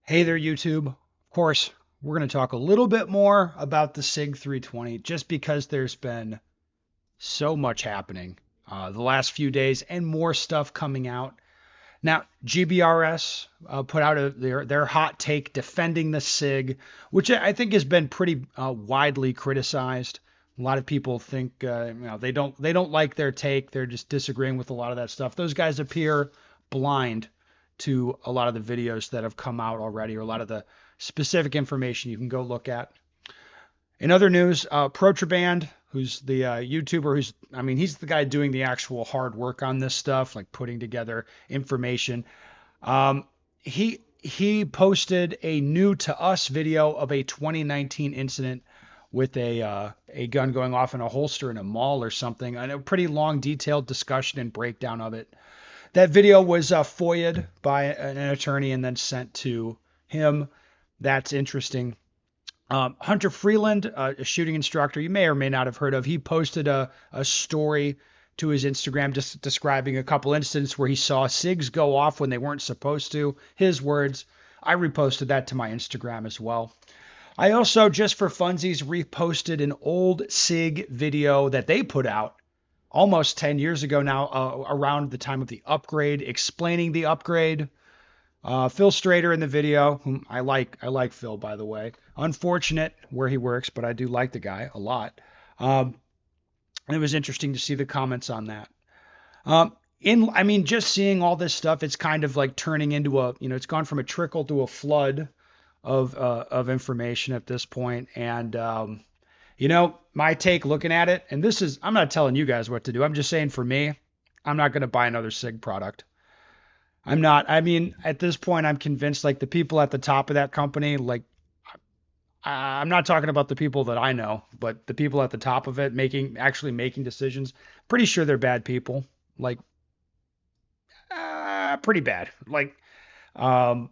Hey there, YouTube. Of course, we're going to talk a little bit more about the SIG 320 just because there's been so much happening the last few days and more stuff coming out. Now, GBRS put out their hot take defending the SIG, which I think has been pretty widely criticized. A lot of people think they don't like their take. They're just disagreeing with a lot of that stuff. Those guys appear blind to a lot of the videos that have come out already, or a lot of the specific information you can go look at. In other news, Protraband, who's the YouTuber, he's the guy doing the actual hard work on this stuff, like putting together information. Um, he posted a new to us video of a 2019 incident with a gun going off in a holster in a mall or something, and a pretty long, detailed discussion and breakdown of it. That video was FOIA'd by an attorney and then sent to him. That's interesting. Hunter Freeland, a shooting instructor you may or may not have heard of, he posted a story to his Instagram just describing a couple incidents where he saw SIGs go off when they weren't supposed to. His words. I reposted that to my Instagram as well. I also, just for funsies, reposted an old SIG video that they put out almost 10 years ago now, around the time of the upgrade, explaining the upgrade. Phil Strader in the video, whom I like Phil, by the way. Unfortunate where he works, but I do like the guy a lot. And it was interesting to see the comments on that. Just seeing all this stuff, it's kind of like turning into it's gone from a trickle to a flood of information at this point. And my take looking at it, and I'm not telling you guys what to do. I'm just saying for me, I'm not going to buy another SIG product. I'm not. At this point, I'm convinced like the people at the top of that company, like I'm not talking about the people that I know, but the people at the top of it actually making decisions. Pretty sure they're bad people. Like, pretty bad. Like, um,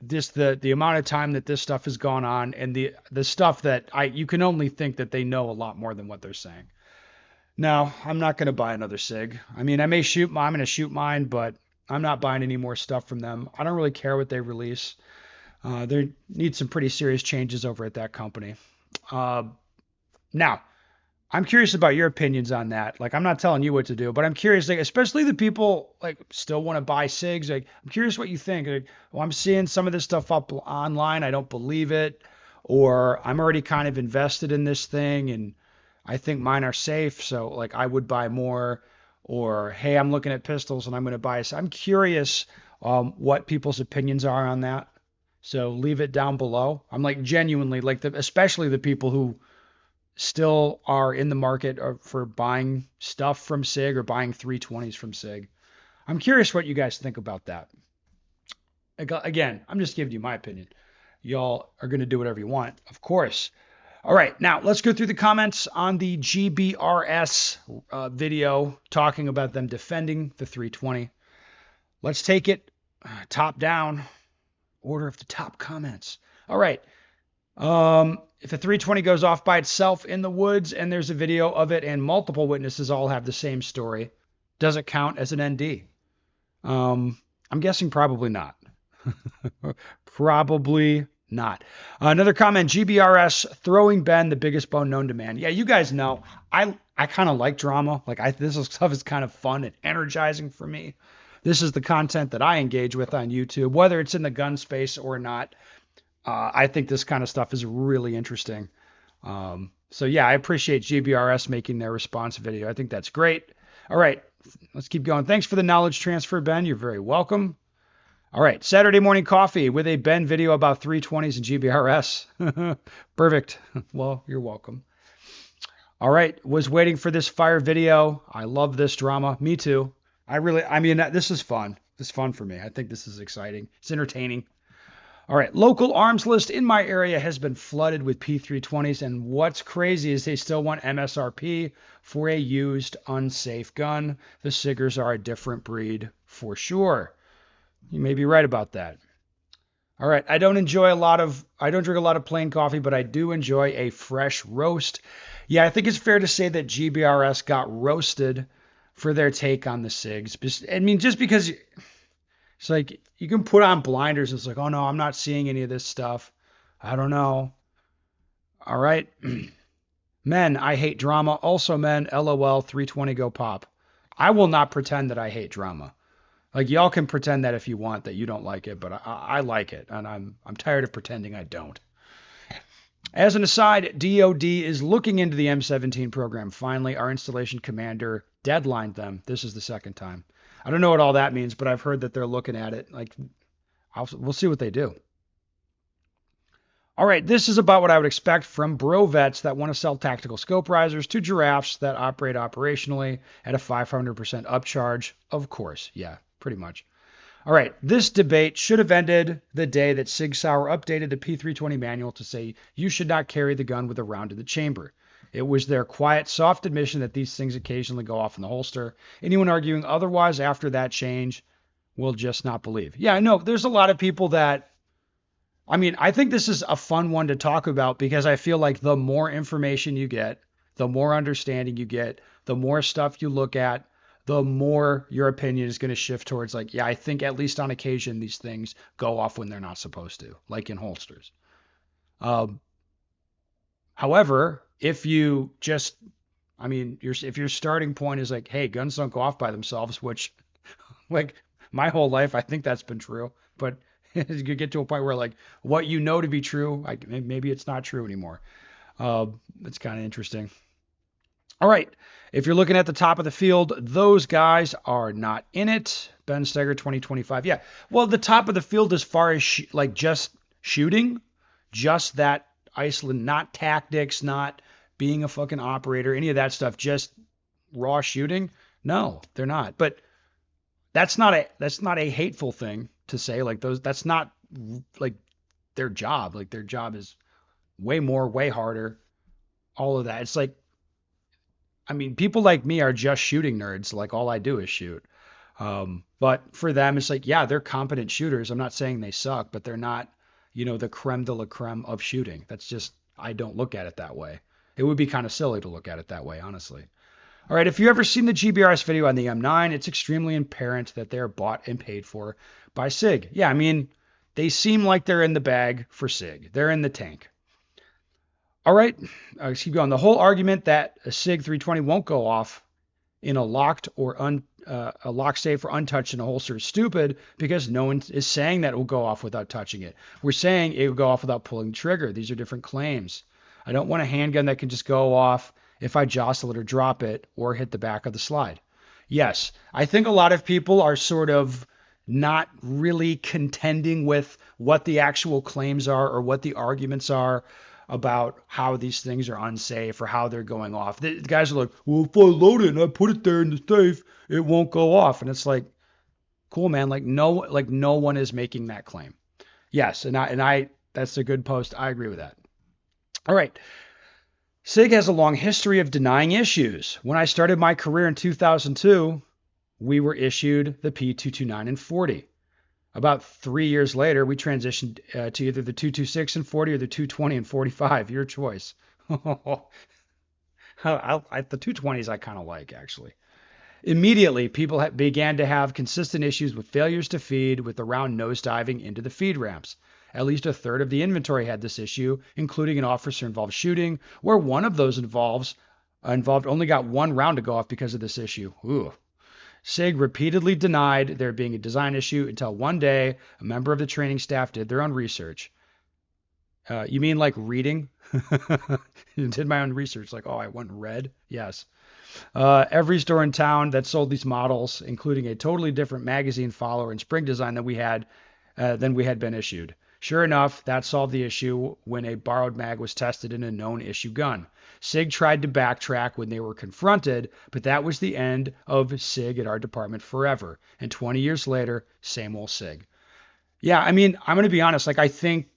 just the amount of time that this stuff has gone on, and the stuff that you can only think that they know a lot more than what they're saying. No, I'm not going to buy another SIG. I'm going to shoot mine, but I'm not buying any more stuff from them. I don't really care what they release. There need some pretty serious changes over at that company. Uh, Now, I'm curious about your opinions on that. Like, I'm not telling you what to do, but I'm curious, like, especially the people like still want to buy SIGs. Like, I'm curious what you think. Like, well, I'm seeing some of this stuff up online. I don't believe it, or I'm already kind of invested in this thing, and I think mine are safe. So, like, I would buy more. Or, hey, I'm looking at pistols and I'm going to buy. I'm curious what people's opinions are on that. So leave it down below. I'm like genuinely like especially the people who still are in the market for buying stuff from SIG or buying 320s from SIG. I'm curious what you guys think about that. Again, I'm just giving you my opinion. Y'all are going to do whatever you want, of course. All right, now let's go through the comments on the GBRS video talking about them defending the 320. Let's take it top down, order of the top comments. All right. If a 320 goes off by itself in the woods and there's a video of it and multiple witnesses all have the same story, does it count as an ND? I'm guessing probably not. Probably not. Another comment, GBRS throwing Ben the biggest bone known to man. Yeah, you guys know I kind of like drama. This stuff is kind of fun and energizing for me. This is the content that I engage with on YouTube, whether it's in the gun space or not. I think this kind of stuff is really interesting. So yeah, I appreciate GBRS making their response video. I think that's great. All right, let's keep going. Thanks for the knowledge transfer, Ben. You're very welcome. All right, Saturday morning coffee with a Ben video about 320s and GBRS. Perfect. Well, you're welcome. All right, was waiting for this fire video. I love this drama. Me too. This is fun. This is fun for me. I think this is exciting. It's entertaining. All right, local arms list in my area has been flooded with P320s, and what's crazy is they still want MSRP for a used, unsafe gun. The Siggers are a different breed for sure. You may be right about that. All right, I don't drink a lot of plain coffee, but I do enjoy a fresh roast. Yeah, I think it's fair to say that GBRS got roasted for their take on the SIGs. Just because It's like you can put on blinders. It's like, oh no, I'm not seeing any of this stuff. I don't know. All right. Men, I hate drama. Also, men, LOL, 320 go pop. I will not pretend that I hate drama. Like y'all can pretend that if you want that you don't like it, but I like it, and I'm tired of pretending I don't. As an aside, DoD is looking into the M17 program. Finally, our installation commander deadlined them. This is the second time. I don't know what all that means, but I've heard that they're looking at it. Like, we'll see what they do. All right, this is about what I would expect from bro vets that want to sell tactical scope risers to giraffes that operate operationally at a 500% upcharge. Of course, yeah, pretty much. All right, this debate should have ended the day that Sig Sauer updated the P320 manual to say you should not carry the gun with a round in the chamber. It was their quiet, soft admission that these things occasionally go off in the holster. Anyone arguing otherwise after that change will just not believe. Yeah, I know there's a lot of people that I mean, I think this is a fun one to talk about because I feel like the more information you get, the more understanding you get, the more stuff you look at, the more your opinion is going to shift towards like, yeah, I think at least on occasion these things go off when they're not supposed to, like in holsters. Um, However, if you just, I mean, if your starting point is like, hey, guns don't go off by themselves, which like my whole life, I think that's been true. But you get to a point where like what you know to be true, like maybe it's not true anymore. Uh, it's kind of interesting. All right. If you're looking at the top of the field, those guys are not in it. Ben Steger 2025. Yeah. Well, the top of the field as far as like just shooting, just that Iceland, not tactics, not being a fucking operator, any of that stuff, just raw shooting. No, they're not. But that's not a hateful thing to say. Like those, that's not like their job. Like their job is way more, way harder. All of that. It's like, I mean, people like me are just shooting nerds. Like all I do is shoot. But for them, it's like, yeah, they're competent shooters. I'm not saying they suck, but they're not, the creme de la creme of shooting. That's just, I don't look at it that way. It would be kind of silly to look at it that way, honestly. All right, if you've ever seen the GBRS video on the M9, it's extremely apparent that they're bought and paid for by SIG. Yeah, I mean, they seem like they're in the bag for SIG. They're in the tank. All right, let's keep going. The whole argument that a SIG 320 won't go off in a locked or a lock safe or untouched in a holster is stupid because no one is saying that it will go off without touching it. We're saying it will go off without pulling the trigger. These are different claims. I don't want a handgun that can just go off if I jostle it or drop it or hit the back of the slide. Yes, I think a lot of people are sort of not really contending with what the actual claims are or what the arguments are about how these things are unsafe or how they're going off. The guys are like, well, if I load it and I put it there in the safe, it won't go off. And it's like, cool, man. Like no one is making that claim. Yes, and I that's a good post. I agree with that. All right. SIG has a long history of denying issues. When I started my career in 2002, we were issued the P229 and 40. About 3 years later, we transitioned to either the 226 and 40 or the 220 and 45. Your choice. The 220s I kind of like, actually. Immediately, people began to have consistent issues with failures to feed with the round nosediving into the feed ramps. At least a third of the inventory had this issue, including an officer-involved shooting, where one of those involved only got one round to go off because of this issue. Ooh. SIG repeatedly denied there being a design issue until one day a member of the training staff did their own research. You mean like reading? Did my own research. Like, oh, I went and read? Yes. Every store in town that sold these models, including a totally different magazine follower and spring design than we had been issued. Sure enough, that solved the issue when a borrowed mag was tested in a known issue gun. SIG tried to backtrack when they were confronted, but that was the end of SIG at our department forever. And 20 years later, same old SIG. Yeah, I mean, I'm going to be honest. Like, I think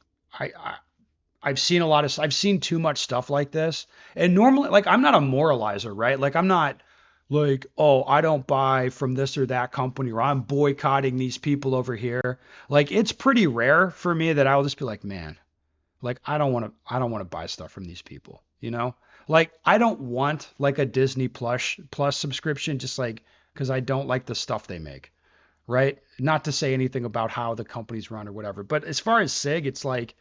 I've seen I've seen too much stuff like this. And normally, like, I'm not a moralizer, right? Like, I'm not like, oh, I don't buy from this or that company, or I'm boycotting these people over here. Like, it's pretty rare for me that I'll just be like, man, like, I don't want to buy stuff from these people, you know? Like, I don't want like a Disney Plus subscription just like because I don't like the stuff they make, right? Not to say anything about how the company's run or whatever, but as far as SIG, it's like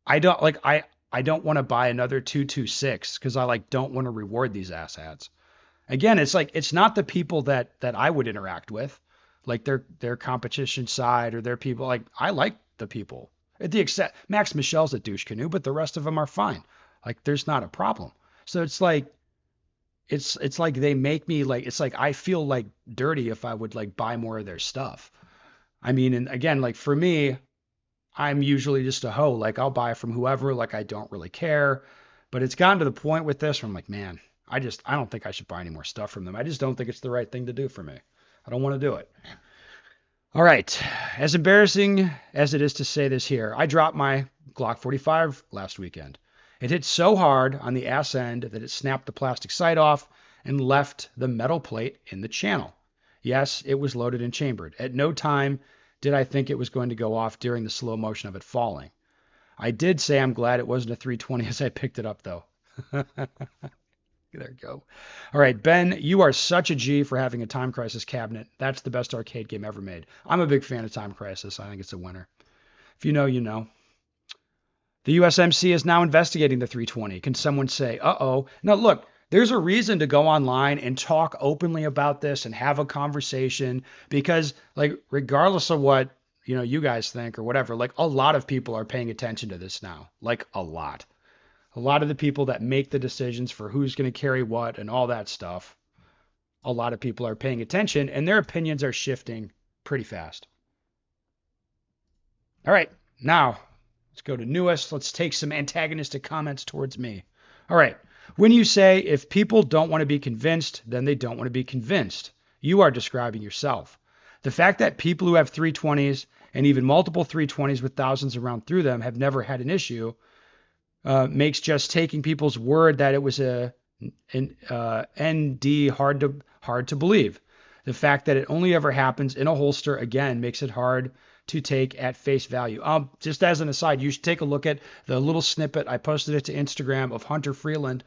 I don't want to buy another 226 because I like don't want to reward these asshats. Again, it's like it's not the people that I would interact with, like their competition side or their people. Like I like the people. At the except Max Michel's a douche canoe, but the rest of them are fine. Like there's not a problem. So it's like they make me like it's like I feel like dirty if I would like buy more of their stuff. I mean, and again, like for me, I'm usually just a hoe. Like I'll buy from whoever, like I don't really care. But it's gotten to the point with this where I'm like, man, I don't think I should buy any more stuff from them. I just don't think it's the right thing to do for me. I don't want to do it. All right. As embarrassing as it is to say this here, I dropped my Glock 45 last weekend. It hit so hard on the ass end that it snapped the plastic sight off and left the metal plate in the channel. Yes, it was loaded and chambered. At no time did I think it was going to go off during the slow motion of it falling. I did say I'm glad it wasn't a 320 as I picked it up, though. There you go. All right, Ben, you are such a G for having a Time Crisis cabinet. That's the best arcade game ever made. I'm a big fan of Time Crisis. I think it's a winner. If you know, you know. The USMC is now investigating the 320. Can someone say, uh-oh? Now, look, there's a reason to go online and talk openly about this and have a conversation because, like, regardless of what, you guys think or whatever, like, a lot of people are paying attention to this now. Like, a lot. A lot of the people that make the decisions for who's going to carry what and all that stuff, a lot of people are paying attention and their opinions are shifting pretty fast. All right, now let's go to newest. Let's take some antagonistic comments towards me. All right. When you say if people don't want to be convinced, then they don't want to be convinced, you are describing yourself. The fact that people who have 320s and even multiple 320s with thousands of rounds through them have never had an issue makes just taking people's word that it was an ND hard to believe. The fact that it only ever happens in a holster again makes it hard to take at face value. Just as an aside, you should take a look at the little snippet. I posted it to Instagram of Hunter Freeland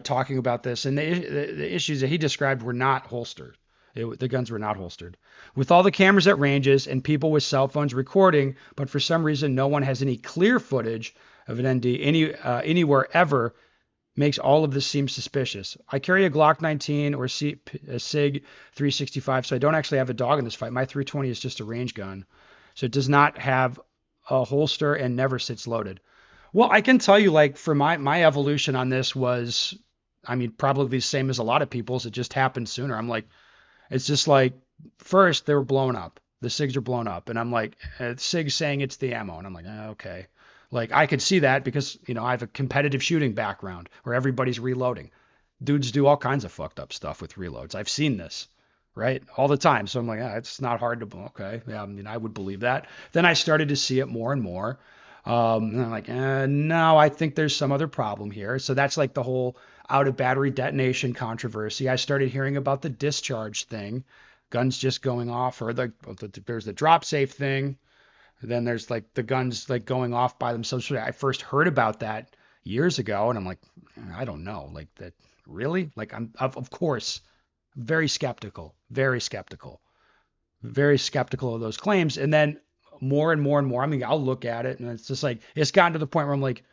talking about this, and the issues that he described were not holstered. The guns were not holstered. With all the cameras at ranges and people with cell phones recording, but for some reason no one has any clear footage of an ND anywhere ever, makes all of this seem suspicious. I carry a Glock 19 or a SIG 365, so I don't actually have a dog in this fight. My 320 is just a range gun. So it does not have a holster and never sits loaded. Well, I can tell you, like, for my evolution on this was, I mean, probably the same as a lot of people's. It just happened sooner. I'm like, it's just like, first they were blown up. The SIGs are blown up. And I'm like, SIG's saying it's the ammo. And I'm like, okay. Like, I could see that because, I have a competitive shooting background where everybody's reloading. Dudes do all kinds of fucked up stuff with reloads. I've seen this, right? All the time. So I'm like, it's not hard to, okay. Yeah, I mean, I would believe that. Then I started to see it more and more. And I'm like, no, I think there's some other problem here. So that's like the whole out of battery detonation controversy. I started hearing about the discharge thing, guns just going off, or there's the drop safe thing. Then there's like the guns like going off by themselves. I first heard about that years ago, and I'm like, I don't know, like that really? Like I'm of course very skeptical, very skeptical, very skeptical of those claims. And then more and more and more, I mean, I'll look at it, and it's just like it's gotten to the point where I'm like,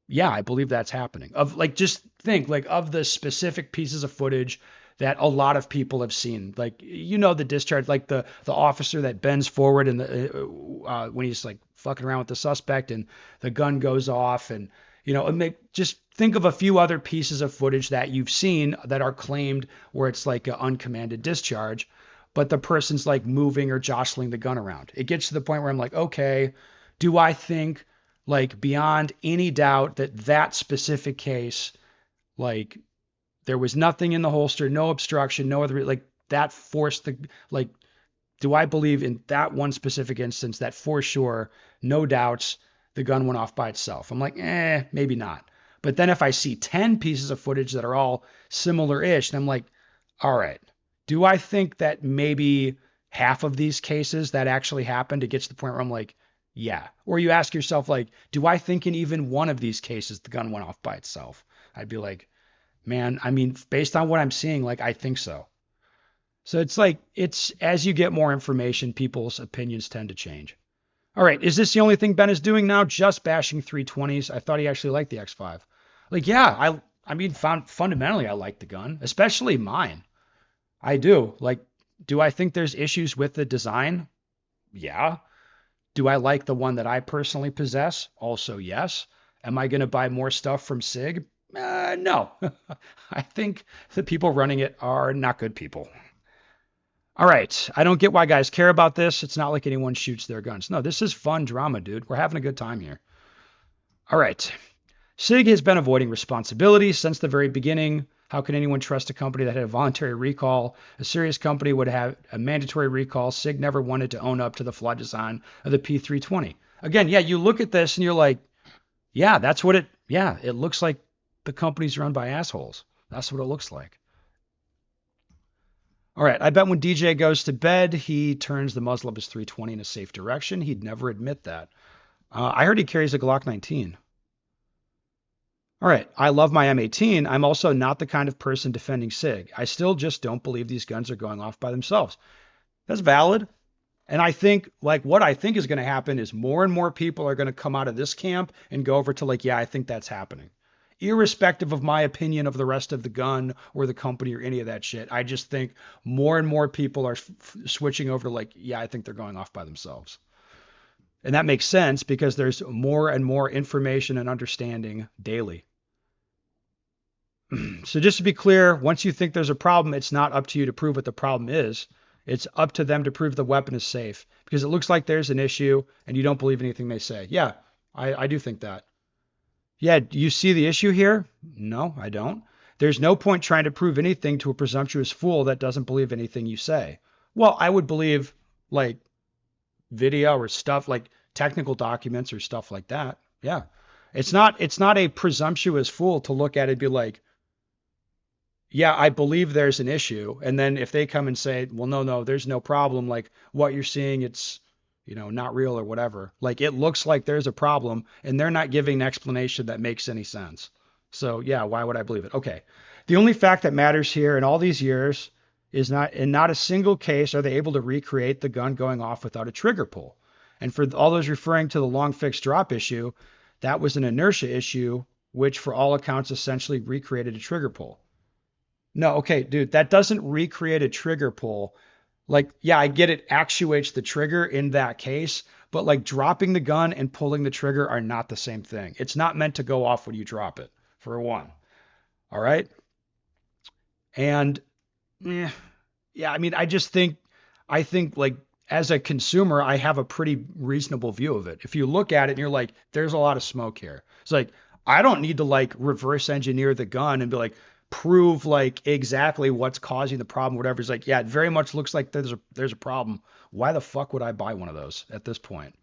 yeah, I believe that's happening. Of like, just think like of the specific pieces of footage that a lot of people have seen, like the discharge, like the officer that bends forward and when he's like fucking around with the suspect and the gun goes off, and just think of a few other pieces of footage that you've seen that are claimed where it's like an uncommanded discharge, but the person's like moving or jostling the gun around. It gets to the point where I'm like, okay, do I think like beyond any doubt that specific case, like there was nothing in the holster, no obstruction, no other, like that forced like, do I believe in that one specific instance that for sure, no doubts, the gun went off by itself? I'm like, maybe not. But then if I see 10 pieces of footage that are all similar-ish, then I'm like, all right, do I think that maybe half of these cases that actually happened, it gets to the point where I'm like, yeah. Or you ask yourself, like, do I think in even one of these cases the gun went off by itself? I'd be like, man, I mean, based on what I'm seeing, like, I think so. So it's like, it's as you get more information, people's opinions tend to change. All right, is this the only thing Ben is doing now? Just bashing 320s? I thought he actually liked the X5. Like, yeah, I mean, fundamentally, I like the gun, especially mine. I do. Like, do I think there's issues with the design? Yeah. Do I like the one that I personally possess? Also, yes. Am I going to buy more stuff from SIG? No. I think the people running it are not good people. All right. I don't get why guys care about this. It's not like anyone shoots their guns. No, this is fun drama, dude. We're having a good time here. All right. SIG has been avoiding responsibility since the very beginning. How can anyone trust a company that had a voluntary recall? A serious company would have a mandatory recall. SIG never wanted to own up to the flawed design of the P320. Again, yeah, you look at this and you're like, yeah, it looks like the company's run by assholes. That's what it looks like. All right, I bet when DJ goes to bed, he turns the muzzle of his 320 in a safe direction. He'd never admit that. I heard he carries a Glock 19. All right, I love my M18. I'm also not the kind of person defending SIG. I still just don't believe these guns are going off by themselves. That's valid. And I think, like, what I think is going to happen is more and more people are going to come out of this camp and go over to, like, yeah, I think that's happening. Irrespective of my opinion of the rest of the gun or the company or any of that shit, I just think more and more people are switching over to, like, yeah, I think they're going off by themselves. And that makes sense because there's more and more information and understanding daily. So just to be clear, once you think there's a problem, it's not up to you to prove what the problem is. It's up to them to prove the weapon is safe because it looks like there's an issue and you don't believe anything they say. Yeah, I do think that. Yeah, do you see the issue here? No, I don't. There's no point trying to prove anything to a presumptuous fool that doesn't believe anything you say. Well, I would believe like video or stuff like technical documents or stuff like that. Yeah. It's not a presumptuous fool to look at it and be like, yeah, I believe there's an issue. And then if they come and say, well, no, there's no problem. Like what you're seeing, it's, not real or whatever. Like it looks like there's a problem and they're not giving an explanation that makes any sense. So yeah, why would I believe it? Okay. The only fact that matters here in all these years is not a single case are they able to recreate the gun going off without a trigger pull. And for all those referring to the long fixed drop issue, that was an inertia issue, which for all accounts essentially recreated a trigger pull. No, okay, dude, that doesn't recreate a trigger pull. Like, yeah, I get it actuates the trigger in that case, but like dropping the gun and pulling the trigger are not the same thing. It's not meant to go off when you drop it, for one. All right. And yeah, I mean, I think like as a consumer, I have a pretty reasonable view of it. If you look at it and you're like, there's a lot of smoke here. It's like, I don't need to like reverse engineer the gun and be like, prove like exactly what's causing the problem, whatever. It's like, yeah, it very much looks like there's a problem. Why the fuck would I buy one of those at this point?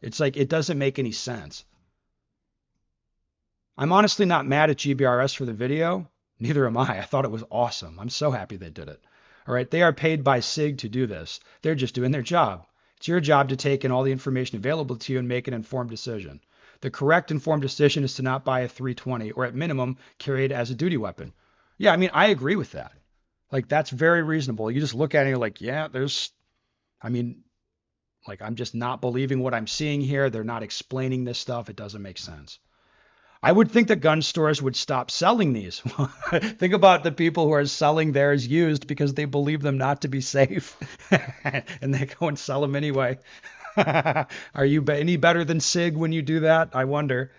It's like it doesn't make any sense. I'm honestly not mad at GBRS for the video. Neither am I. I thought it was awesome. I'm so happy they did it. All right, they are paid by SIG to do this. They're just doing their job. It's your job to take in all the information available to you and make an informed decision. The correct informed decision is to not buy a 320 or at minimum carry it as a duty weapon. Yeah, I mean, I agree with that. Like, that's very reasonable. You just look at it and you're like, yeah, I mean, like, I'm just not believing what I'm seeing here. They're not explaining this stuff. It doesn't make sense. I would think that gun stores would stop selling these. Think about the people who are selling theirs used because they believe them not to be safe and they go and sell them anyway. Are you any better than SIG when you do that? I wonder.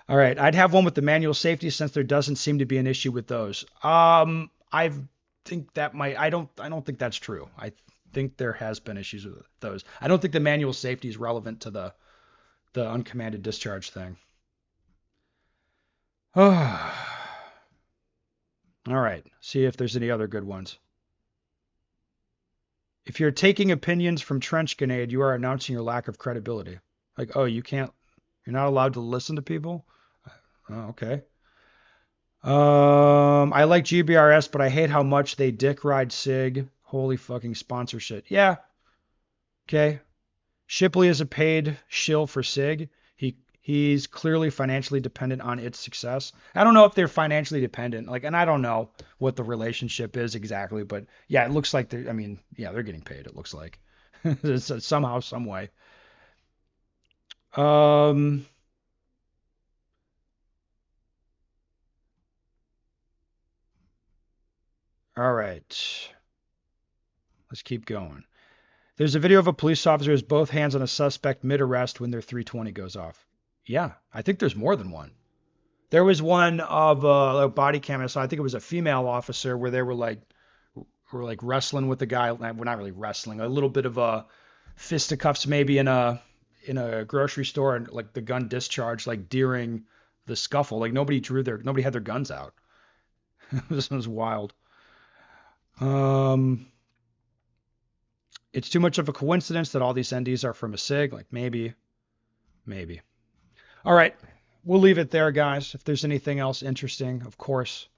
All right, I'd have one with the manual safety since there doesn't seem to be an issue with those. I think that I don't think that's true. I think there has been issues with those. I don't think the manual safety is relevant to the uncommanded discharge thing. All right, see if there's any other good ones. If you're taking opinions from Trench Grenade, you are announcing your lack of credibility. Like, oh, you're not allowed to listen to people? Oh, okay. I like GBRS, but I hate how much they dick ride SIG. Holy fucking sponsorship. Yeah. Okay. Shipley is a paid shill for SIG. He's clearly financially dependent on its success. I don't know if they're financially dependent, like, and I don't know what the relationship is exactly, but yeah, it looks like they're, I mean, yeah, they're getting paid, it looks like. Somehow, some way. Um, all right, let's keep going. There's a video of a police officer who has both hands on a suspect mid-arrest when their 320 goes off. Yeah, I think there's more than one. There was one of a body cam I saw. I think it was a female officer where they were like wrestling with the guy. Well, not really wrestling. A little bit of a fisticuffs maybe in a grocery store, and like the gun discharged like during the scuffle. Like nobody had their guns out. This was wild. Um, it's too much of a coincidence that all these NDs are from a SIG. Like maybe. All right, we'll leave it there, guys. If there's anything else interesting, of course,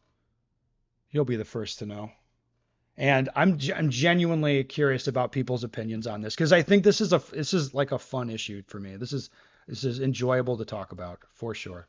you'll be the first to know. And I'm genuinely curious about people's opinions on this because I think this is like a fun issue for me. This is enjoyable to talk about for sure.